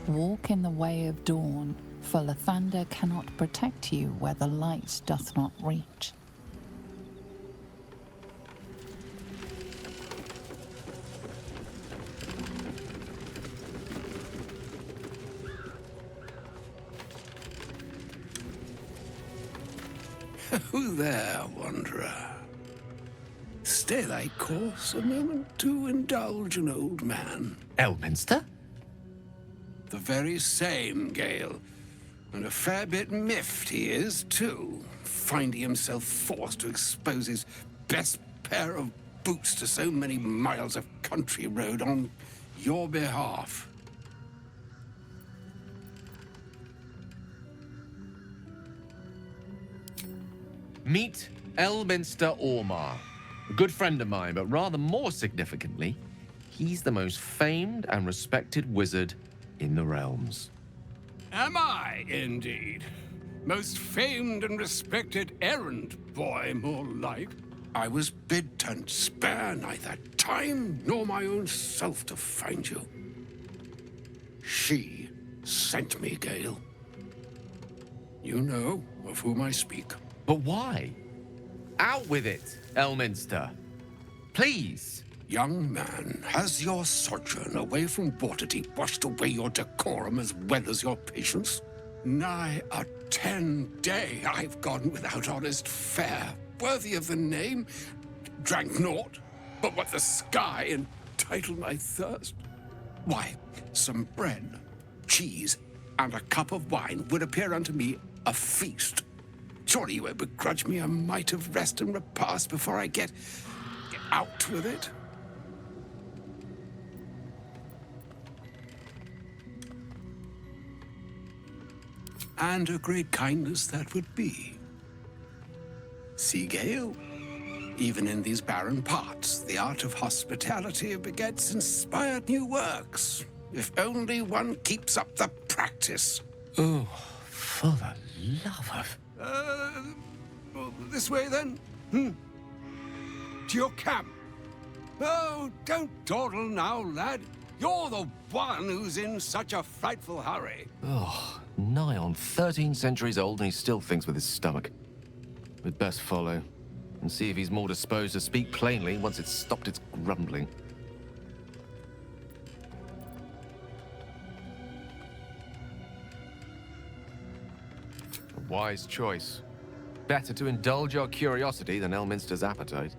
Walk in the way of dawn, for Lathander cannot protect you where the light doth not reach. Who there, wanderer? Stay thy course a moment to indulge an old man. Elminster? The very same, Gale. And a fair bit miffed he is, too, finding himself forced to expose his best pair of boots to so many miles of country road on your behalf. Meet Elminster Aumar. A good friend of mine, but rather more significantly, he's the most famed and respected wizard in the realms. Am I, indeed? Most famed and respected errand boy, more like. I was bid to spare neither time nor my own self to find you. She sent me, Gale. You know of whom I speak. But why? Out with it, Elminster. Please. Young man, has your sojourn away from Waterdeep washed away your decorum as well as your patience? Nigh a 10-day I've gone without honest fare, worthy of the name. Drank naught, but what the sky entitled my thirst. Why, some bread, cheese, and a cup of wine would appear unto me a feast. Surely you would begrudge me a mite of rest and repast before I get out with it? And a great kindness that would be. See, Gale, even in these barren parts, the art of hospitality begets inspired new works, if only one keeps up the practice. Oh, for the love of... This way then? To your camp. Oh, don't dawdle now, lad. You're the one who's in such a frightful hurry. Oh, nigh on 13 centuries old and he still thinks with his stomach. We'd best follow and see if he's more disposed to speak plainly once it's stopped its grumbling. A wise choice. Better to indulge your curiosity than Elminster's appetite.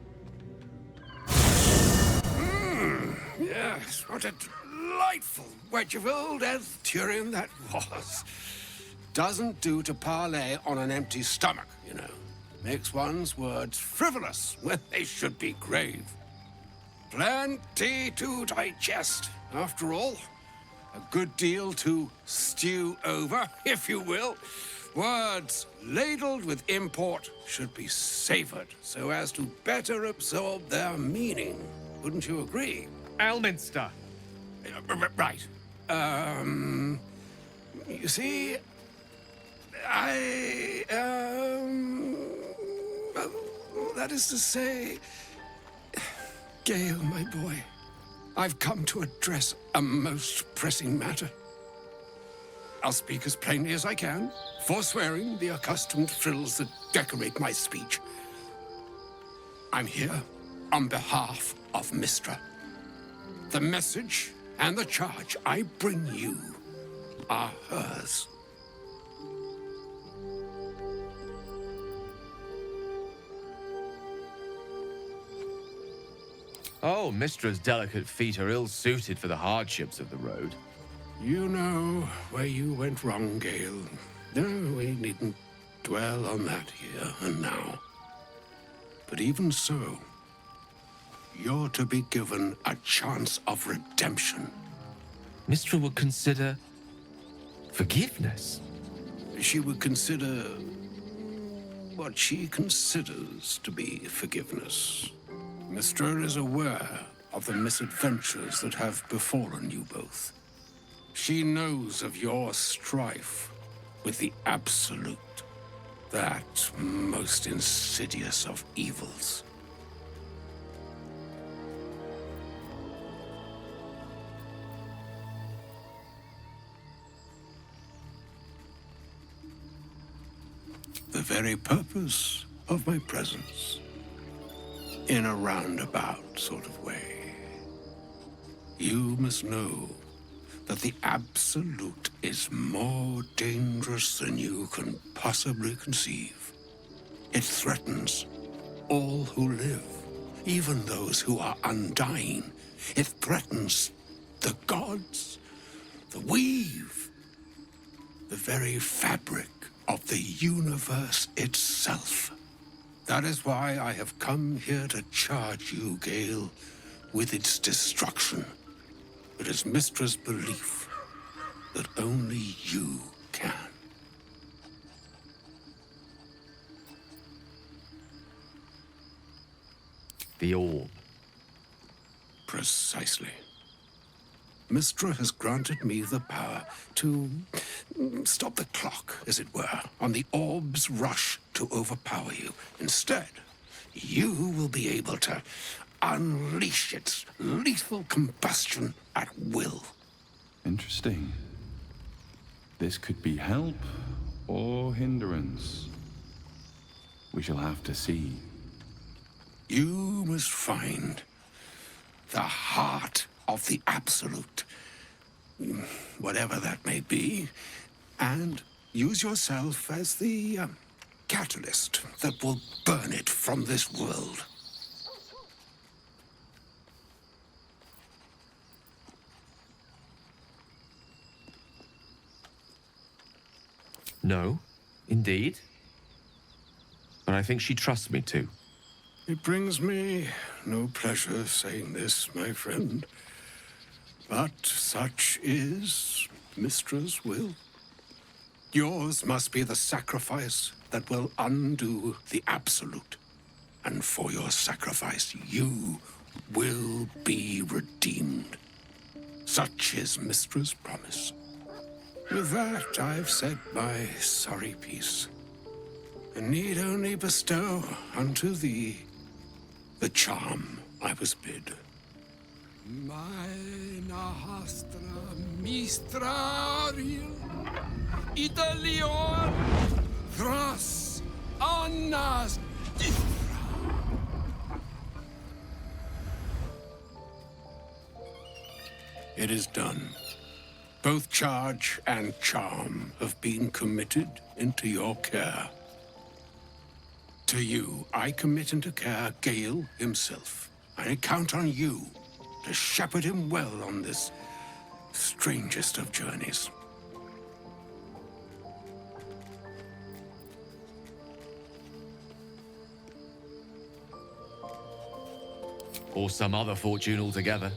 Yes, what a delightful wedge of old Arthurian that was. Doesn't do to parley on an empty stomach, you know. Makes one's words frivolous when they should be grave. Plenty to digest, after all. A good deal to stew over, if you will. Words ladled with import should be savored so as to better absorb their meaning. Wouldn't you agree? Elminster! Right. You see, that is to say, Gale, my boy, I've come to address a most pressing matter. I'll speak as plainly as I can, forswearing the accustomed frills that decorate my speech. I'm here on behalf of Mystra. The message and the charge I bring you are hers. Oh, Mystra's delicate feet are ill-suited for the hardships of the road. You know where you went wrong, Gale. No, we needn't dwell on that here and now. But even so, you're to be given a chance of redemption. Mystra would consider... forgiveness? She would consider what she considers to be forgiveness. Mystra is aware of the misadventures that have befallen you both. She knows of your strife with the Absolute, that most insidious of evils. The very purpose of my presence. In a roundabout sort of way. You must know that the Absolute is more dangerous than you can possibly conceive. It threatens all who live, even those who are undying. It threatens the gods, the weave, the very fabric of the universe itself. That is why I have come here to charge you, Gale, with its destruction. It is Mystra's belief that only you can. The orb. Precisely. Mystra has granted me the power to stop the clock, as it were, on the orb's rush to overpower you. Instead, you will be able to unleash its lethal combustion at will. Interesting. This could be help or hindrance. We shall have to see. You must find the heart of the Absolute, whatever that may be, and use yourself as the catalyst that will burn it from this world. No, indeed. But I think she trusts me too. It brings me no pleasure saying this, my friend. But such is Mystra's will. Yours must be the sacrifice that will undo the Absolute. And for your sacrifice, you will be redeemed. Such is Mystra's promise. With that, I've said my sorry piece, and need only bestow unto thee the charm I was bid. Meine hastra mistraril Italion Thras Annas It is done. Both charge and charm have been committed into your care. To you, I commit into care Gale himself. I count on you to shepherd him well on this strangest of journeys. Or some other fortune altogether.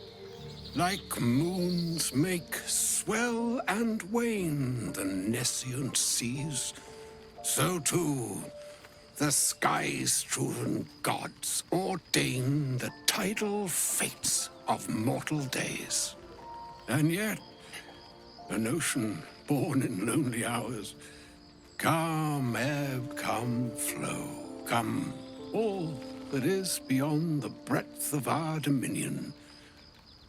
Like moons make swell and wane the nescient seas, so too the sky-strewn gods ordain the tidal fates of mortal days. And yet, an ocean born in lonely hours, come ebb, come flow, come all that is beyond the breadth of our dominion.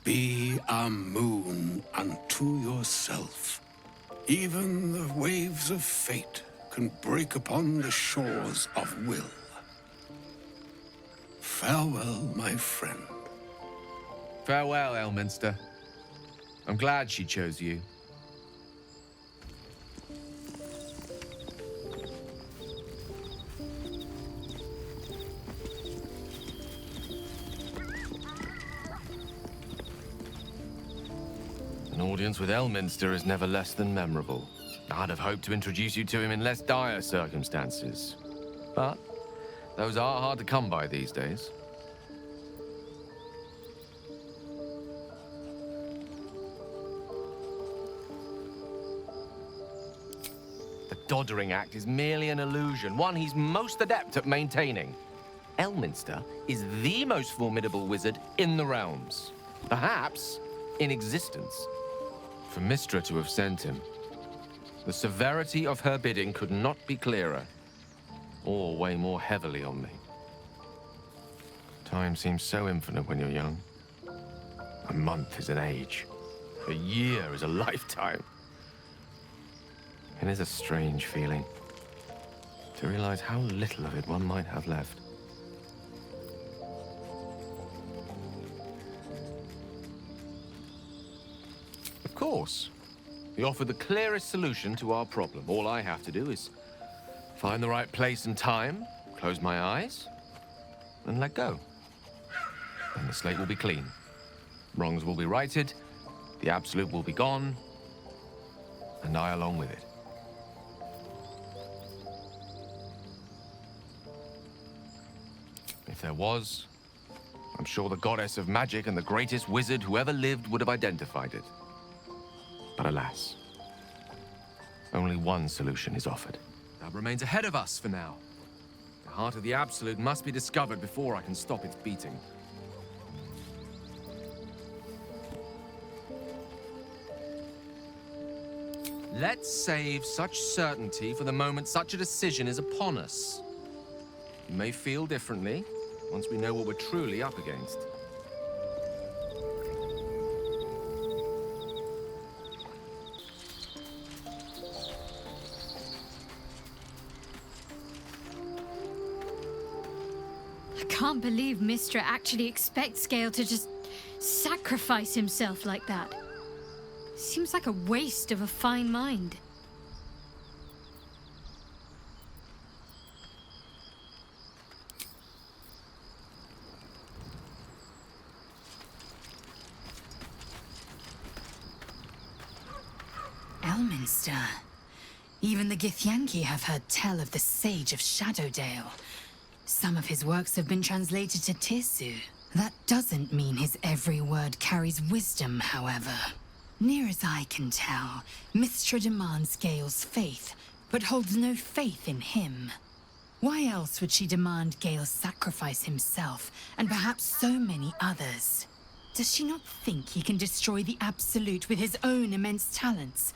Be a moon unto yourself. Even the waves of fate can break upon the shores of will. Farewell, my friend. Farewell, Elminster. I'm glad she chose you. An audience with Elminster is never less than memorable. I'd have hoped to introduce you to him in less dire circumstances. But those are hard to come by these days. The Doddering Act is merely an illusion, one he's most adept at maintaining. Elminster is the most formidable wizard in the realms. Perhaps in existence. For Mystra to have sent him, the severity of her bidding could not be clearer, or weigh more heavily on me. Time seems so infinite when you're young. A month is an age. A year is a lifetime. It is a strange feeling. to realize how little of it one might have left. Of course, we offer the clearest solution to our problem. All I have to do is find the right place and time, close my eyes, and let go. And the slate will be clean. Wrongs will be righted, the absolute will be gone, and I along with it. If there was, I'm sure the goddess of magic and the greatest wizard who ever lived would have identified it. But alas, only one solution is offered. That remains ahead of us for now. The heart of the Absolute must be discovered before I can stop its beating. Let's save such certainty for the moment such a decision is upon us. You may feel differently once we know what we're truly up against. I can't believe Mystra actually expects Gale to just sacrifice himself like that. Seems like a waste of a fine mind. Elminster. Even the Githyanki have heard tell of the Sage of Shadowdale. Some of his works have been translated to Tirsu. That doesn't mean his every word carries wisdom, however. Near as I can tell, Mystra demands Gale's faith, but holds no faith in him. Why else would she demand Gale sacrifice himself, and perhaps so many others? Does she not think he can destroy the Absolute with his own immense talents?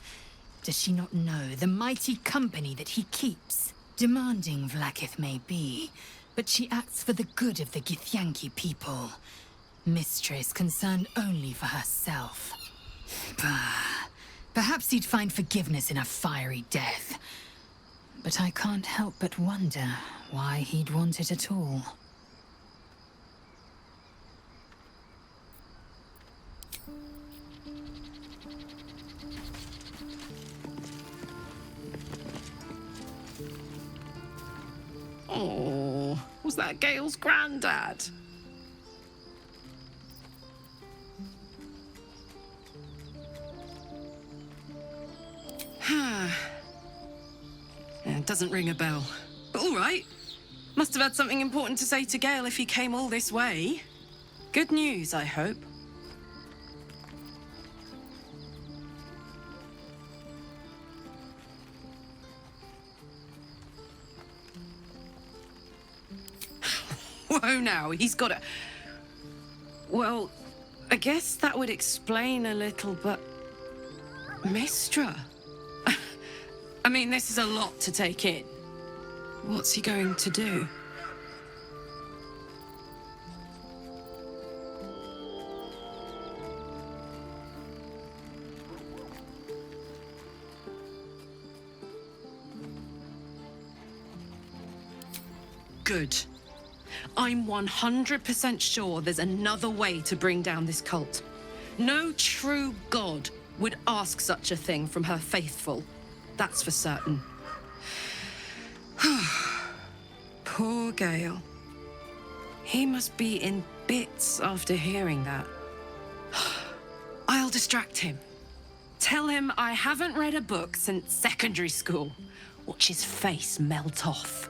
Does she not know the mighty company that he keeps? Demanding Vlaakith may be, but she acts for the good of the Githyanki people. Mystra is concerned only for herself. Perhaps he'd find forgiveness in a fiery death. But I can't help but wonder why he'd want it at all. Oh, was that Gale's granddad? Yeah, it doesn't ring a bell. But all right. Must have had something important to say to Gale if he came all this way. Good news, I hope. Whoa now, he's got a... Well, I guess that would explain a little, but... Mystra? I mean, this is a lot to take in. What's he going to do? Good. I'm 100% sure there's another way to bring down this cult. No true god would ask such a thing from her faithful. That's for certain. Poor Gale. He must be in bits after hearing that. I'll distract him. Tell him I haven't read a book since secondary school. Watch his face melt off.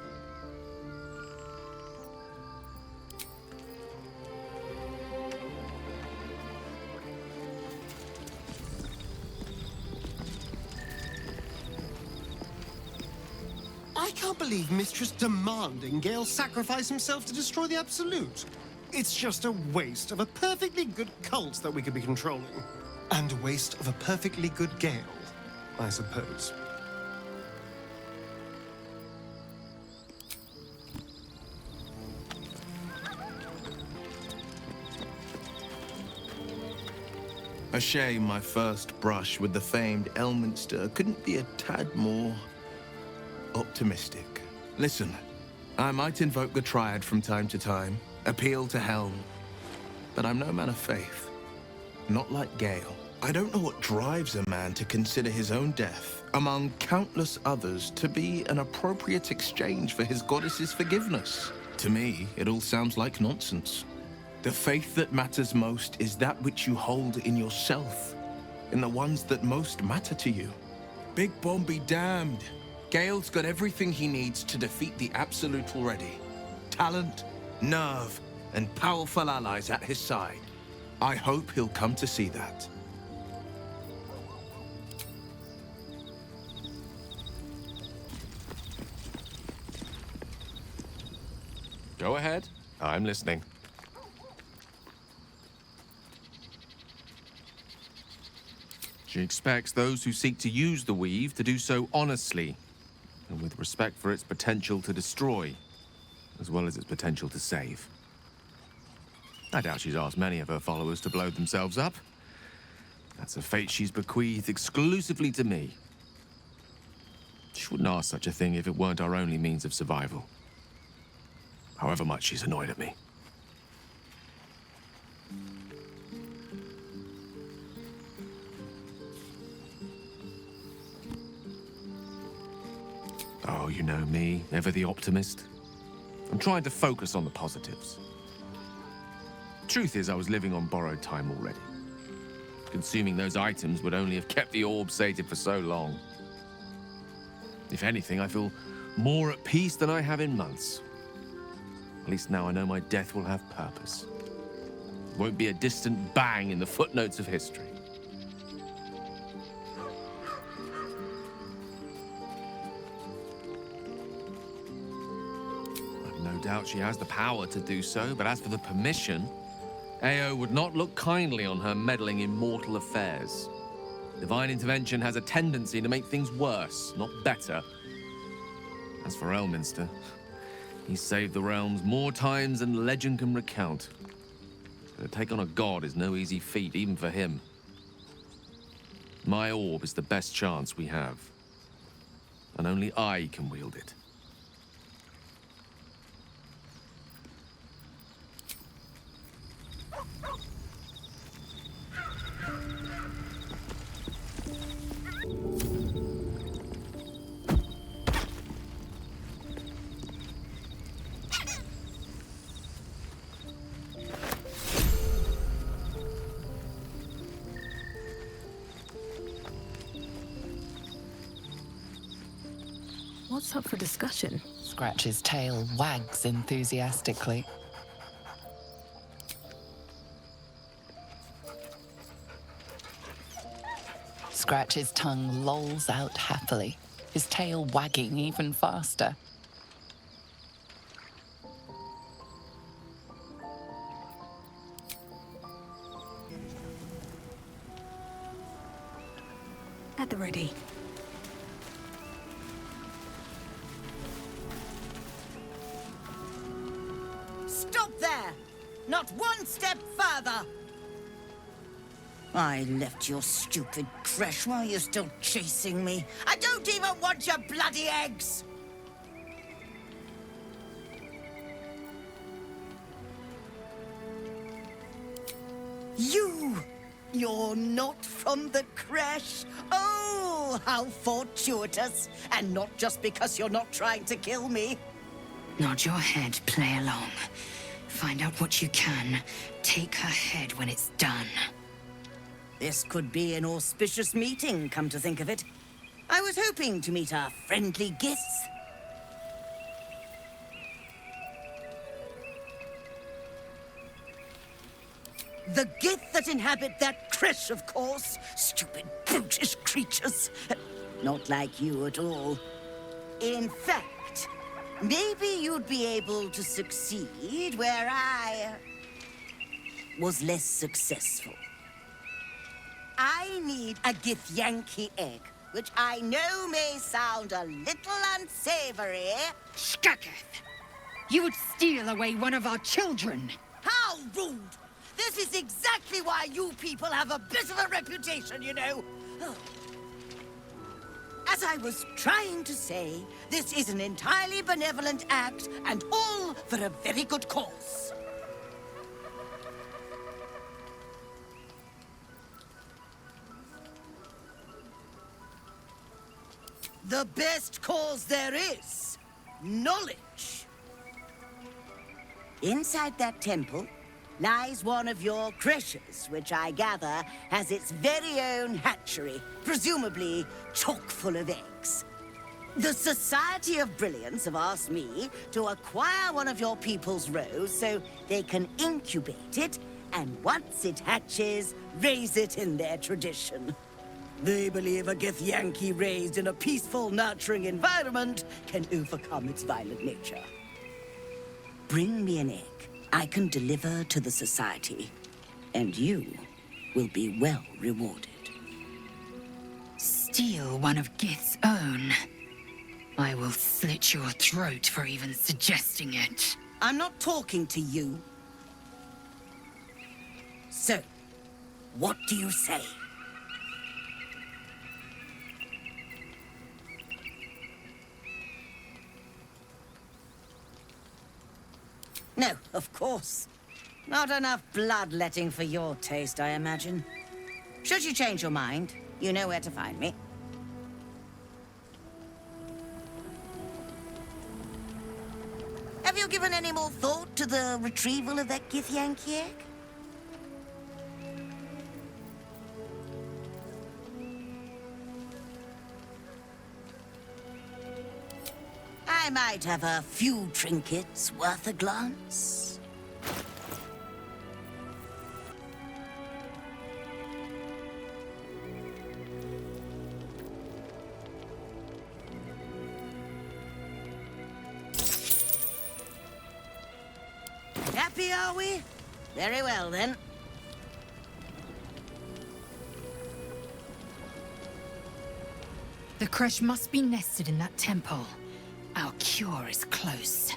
I can't believe Mistress demanding Gale sacrifice himself to destroy the Absolute. It's just a waste of a perfectly good cult that we could be controlling. And a waste of a perfectly good Gale, I suppose. A shame my first brush with the famed Elminster couldn't be a tad more optimistic. Listen, I might invoke the Triad from time to time, appeal to Helm, but I'm no man of faith. Not like Gale. I don't know what drives a man to consider his own death, among countless others, to be an appropriate exchange for his goddess's forgiveness. To me, it all sounds like nonsense. The faith that matters most is that which you hold in yourself, in the ones that most matter to you. Big Bomb be damned. Gale's got everything he needs to defeat the Absolute already. Talent, nerve, and powerful allies at his side. I hope he'll come to see that. Go ahead. I'm listening. She expects those who seek to use the weave to do so honestly, and with respect for its potential to destroy, as well as its potential to save. I doubt she's asked many of her followers to blow themselves up. That's a fate she's bequeathed exclusively to me. She wouldn't ask such a thing if it weren't our only means of survival. However much she's annoyed at me. Oh, you know me, ever the optimist. I'm trying to focus on the positives. Truth is, I was living on borrowed time already. Consuming those items would only have kept the orb sated for so long. If anything, I feel more at peace than I have in months. At least now I know my death will have purpose. It won't be a distant bang in the footnotes of history. I've no doubt she has the power to do so, but as for the permission, Ao would not look kindly on her meddling in mortal affairs. Divine intervention has a tendency to make things worse, not better. As for Elminster, he's saved the realms more times than legend can recount. To take on a god is no easy feat, even for him. My orb is the best chance we have. And only I can wield it. What's up for discussion? Scratch's tail wags enthusiastically. Scratch's tongue lolls out happily, his tail wagging even faster. At the ready. Stop there! Not one step further! I left your stupid Crèche while you're still chasing me. I don't even want your bloody eggs! You're not from the Crèche? Oh, how fortuitous! And not just because you're not trying to kill me. Nod your head, play along. Find out what you can. Take her head when it's done. This could be an auspicious meeting, come to think of it. I was hoping to meet our friendly guests. The Gith that inhabit that Crèche, of course. Stupid, brutish creatures. Not like you at all. In fact, maybe you'd be able to succeed where I was less successful. I need a Githyanki egg, which I know may sound a little unsavory. Skaketh! You would steal away one of our children! How rude! This is exactly why you people have a bit of a reputation, you know. As I was trying to say, this is an entirely benevolent act, and all for a very good cause. The best cause there is. Knowledge. Inside that temple lies one of your Crèches, which I gather has its very own hatchery, presumably chock full of eggs. The Society of Brilliance have asked me to acquire one of your people's rows so they can incubate it, and once it hatches, raise it in their tradition. They believe a Githyanki raised in a peaceful, nurturing environment can overcome its violent nature. Bring me an egg I can deliver to the Society, and you will be well rewarded. Steal one of Gith's own? I will slit your throat for even suggesting it. I'm not talking to you. So, what do you say? No, of course. Not enough bloodletting for your taste, I imagine. Should you change your mind, you know where to find me. Have you given any more thought to the retrieval of that Githyanki egg? I might have a few trinkets worth a glance. Happy, are we? Very well, then. The Crèche must be nested in that temple. Our cure is close.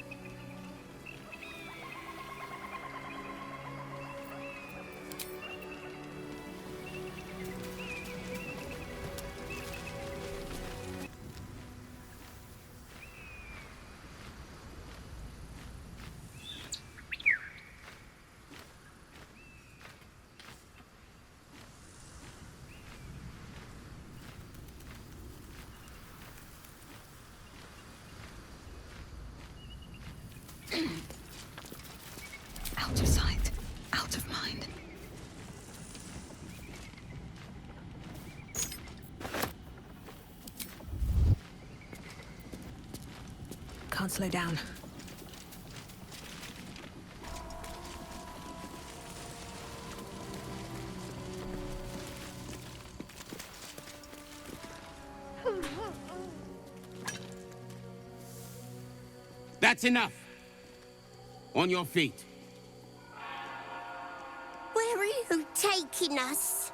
Out of sight, out of mind. Can't slow down. That's enough. On your feet. Where are you taking us?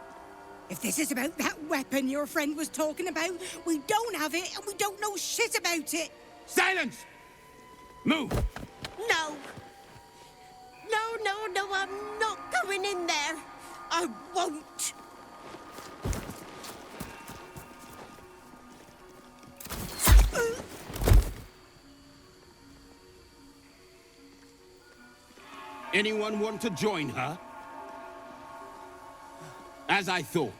If this is about that weapon your friend was talking about, we don't have it and we don't know shit about it. Silence! Move! No. No, I'm not going in there. I won't. Anyone want to join her? As I thought.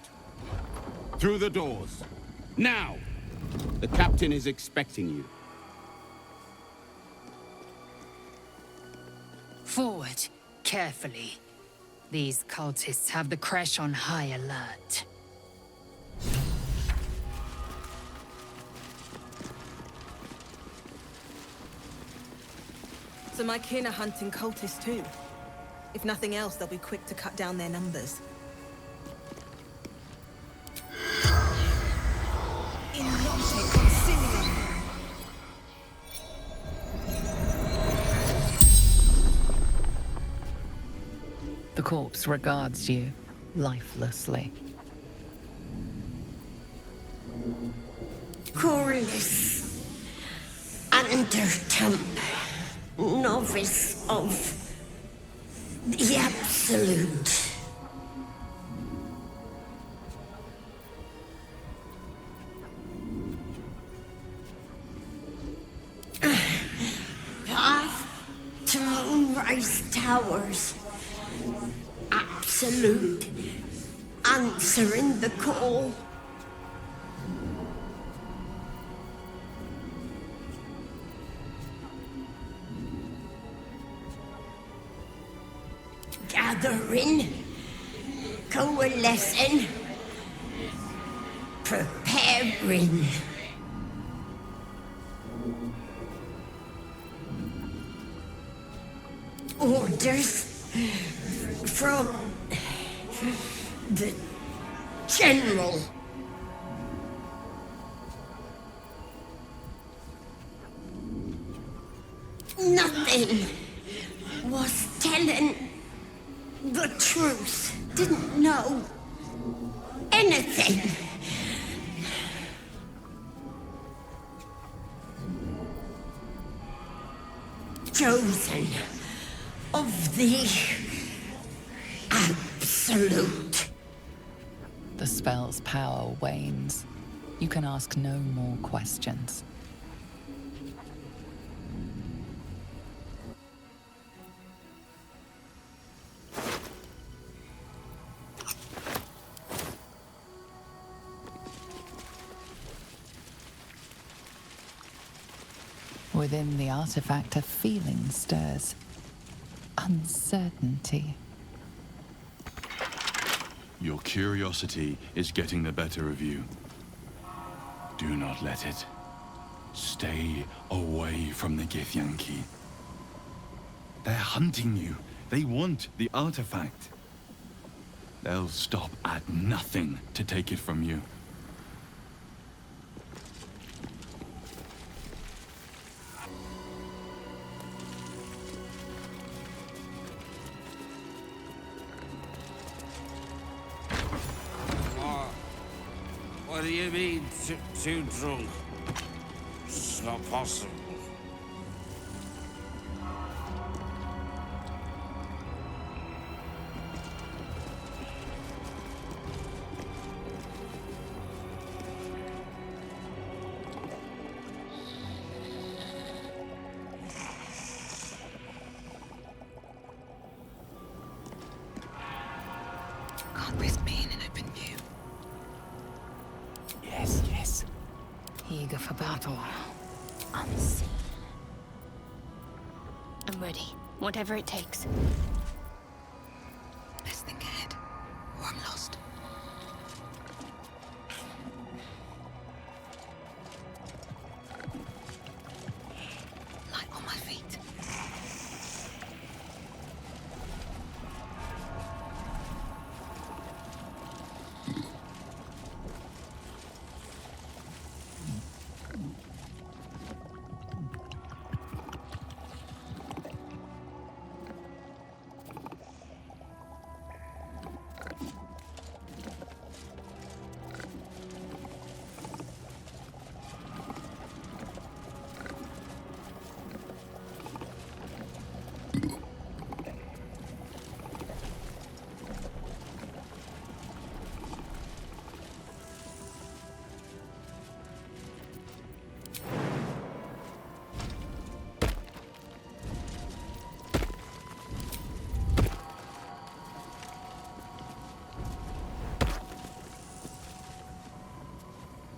Through the doors. Now! The captain is expecting you. Forward, carefully. These cultists have the Crèche on high alert. So my kin are hunting cultists too. If nothing else, they'll be quick to cut down their numbers. In Lotte Concilium. The corpse regards you lifelessly. Corliss. Undertemp. Novice of the Absolute. rise towers. Absolute. Answering the call. Gathering. Coalescing. Preparing. Orders from the General. Nothing was telling the truth. Didn't know anything. Chosen of the absolute. The spell's power wanes. You can ask no more questions. Within the artifact, a feeling stirs. Uncertainty. Your curiosity is getting the better of you. Do not let it. Stay away from the Githyanki. They're hunting you. They want the artifact. They'll stop at nothing to take it from you. What do you mean, too drunk? It's not possible. Can't risk being in open view. Yes, yes. Eager for battle. Unseen. I'm ready. Whatever it takes. Best think ahead, or I'm lost. Light on my feet.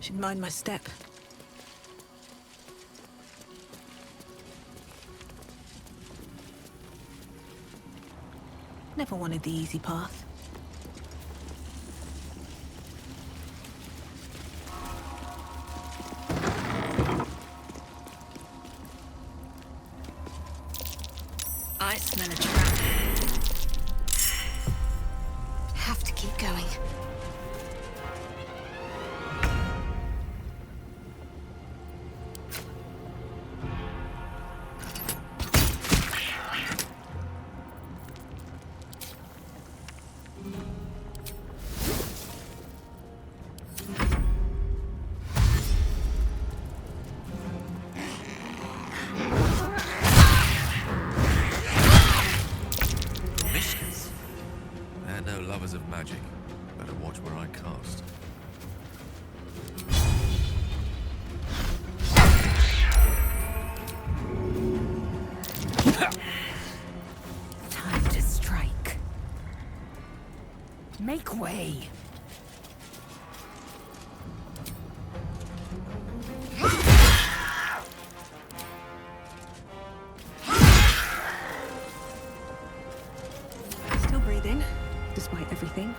Should mind my step. Never wanted the easy path. I smell a trap. Have to keep going. Of magic. Better watch where I cast. Make way. Still breathing, despite everything.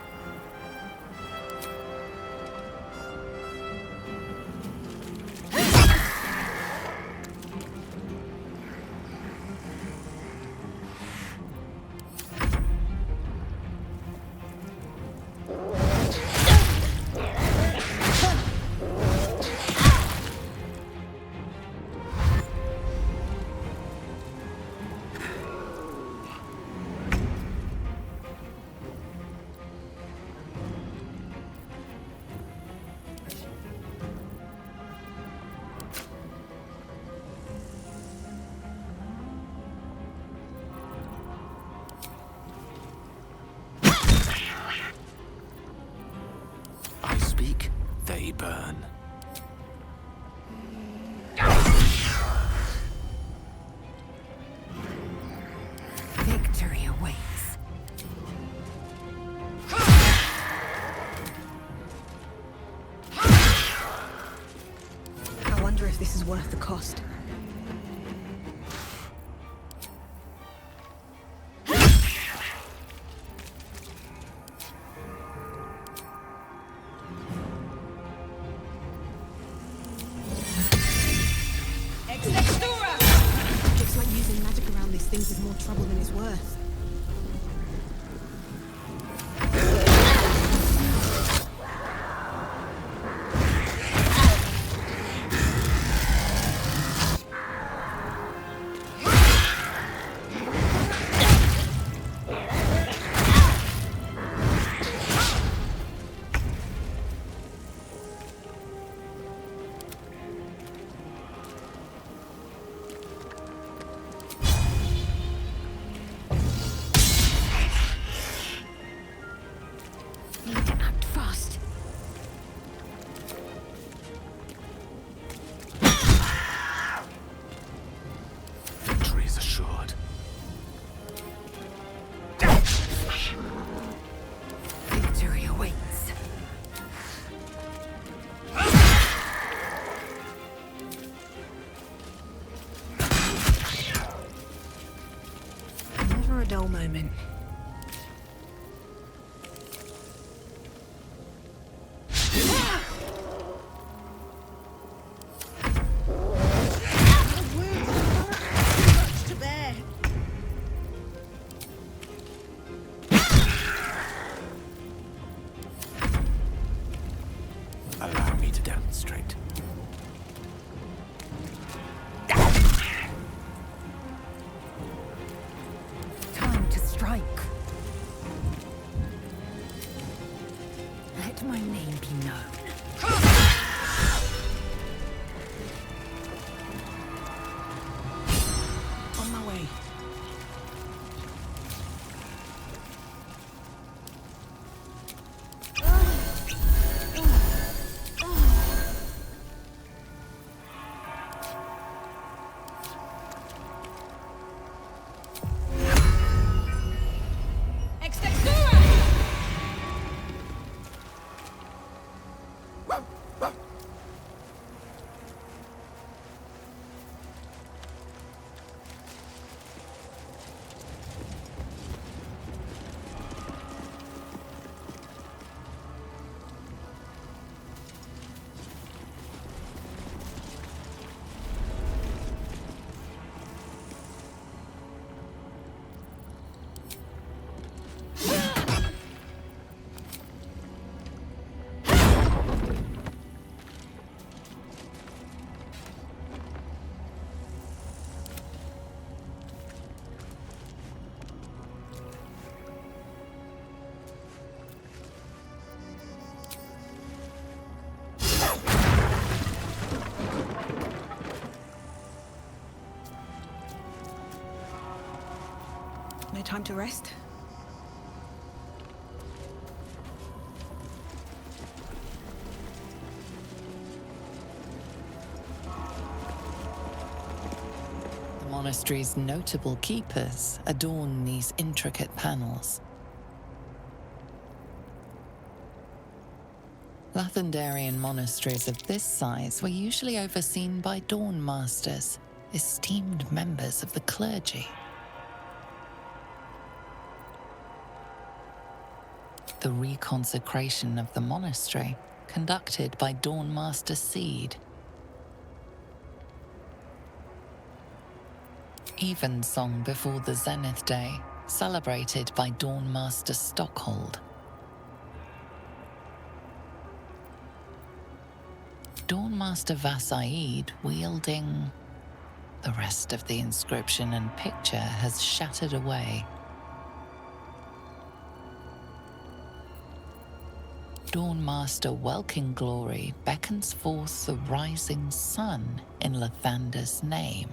They burn. Victory awaits. I wonder if this is worth the cost. Looks like using magic around these things is more trouble than it's worth. Dull moment. Allow me to demonstrate. Strike. Let my name be known. On my way. No time to rest? The monastery's notable keepers adorn these intricate panels. Lathendarian monasteries of this size were usually overseen by Dawn Masters, esteemed members of the clergy. The reconsecration of the monastery, conducted by Dawn Master Seed. Evensong before the Zenith Day, celebrated by Dawn Master Stockhold. Dawn Master Vassaid wielding... The rest of the inscription and picture has shattered away. Dawn Master Welkin Glory beckons forth the rising sun in Lathander's name.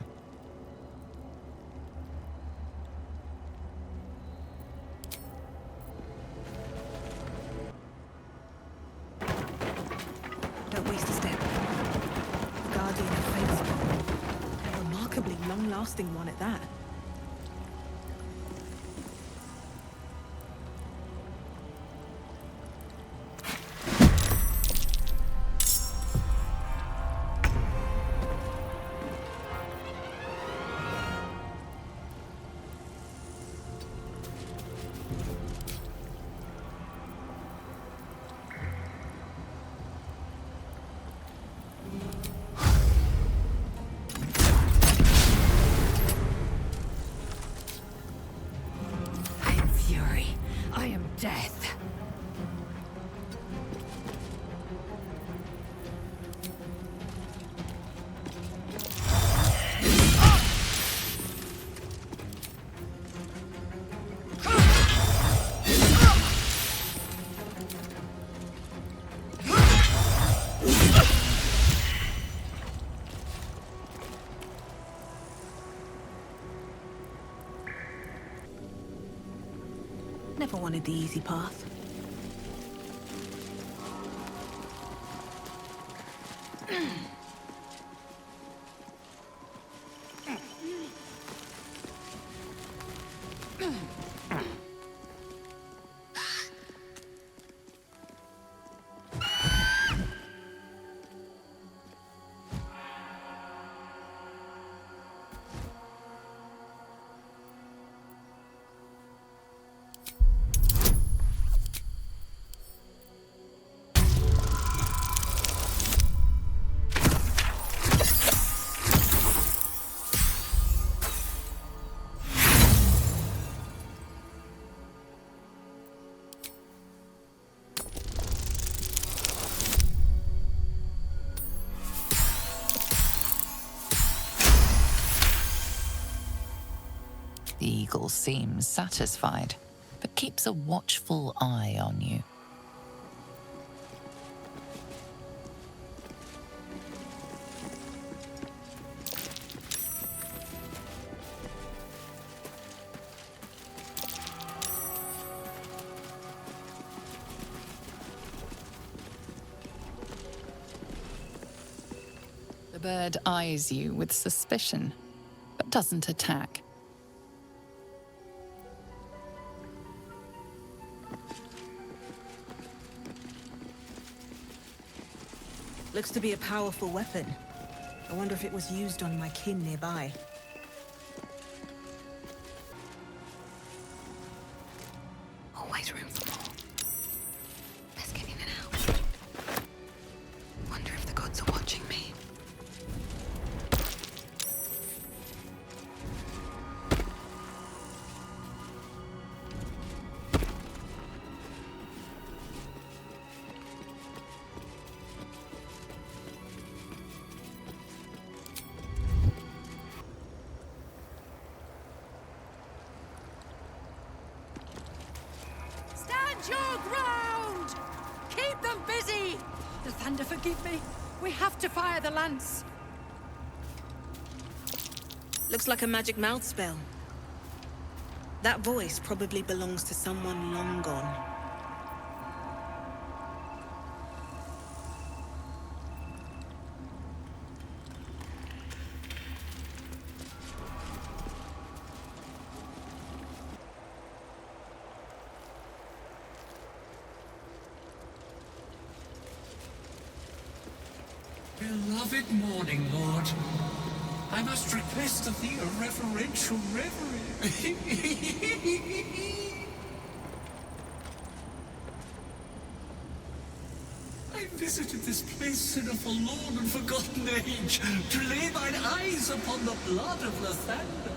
Don't waste a step. Guardian of Fate's a remarkably long-lasting one at that. Death. Never wanted the easy path. The eagle seems satisfied, but keeps a watchful eye on you. The bird eyes you with suspicion, but doesn't attack. Looks to be a powerful weapon. I wonder if it was used on my kin nearby. Always room for more. Let's get in and out. Wonder if the gods are watching me. Your ground! Keep them busy! The thunder, forgive me. We have to fire the lance. Looks like a magic mouth spell. That voice probably belongs to someone long gone. Beloved Morning Lord, I must request of thee a reverential reverie. I visited this place in a forlorn and forgotten age to lay mine eyes upon the blood of Lathander.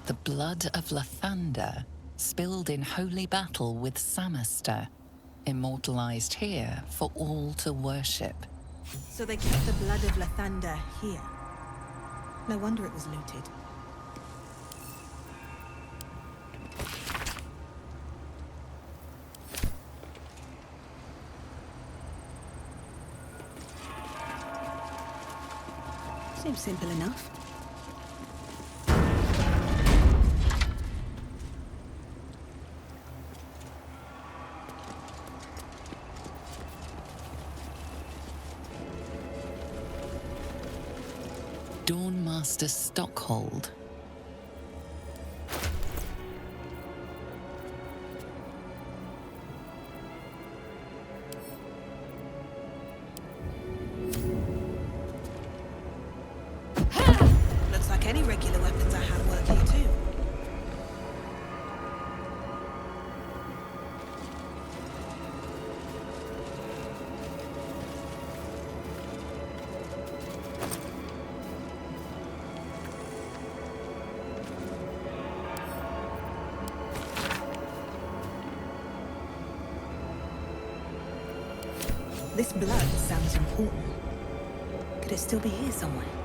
The blood of Lathander, spilled in holy battle with Samaster, immortalized here for all to worship. So they kept the blood of Lathander here. No wonder it was looted. Seems simple enough. Dawnmaster Stockhold. Looks like any regular weapons I had work here too. This blood sounds important. Could it still be here somewhere?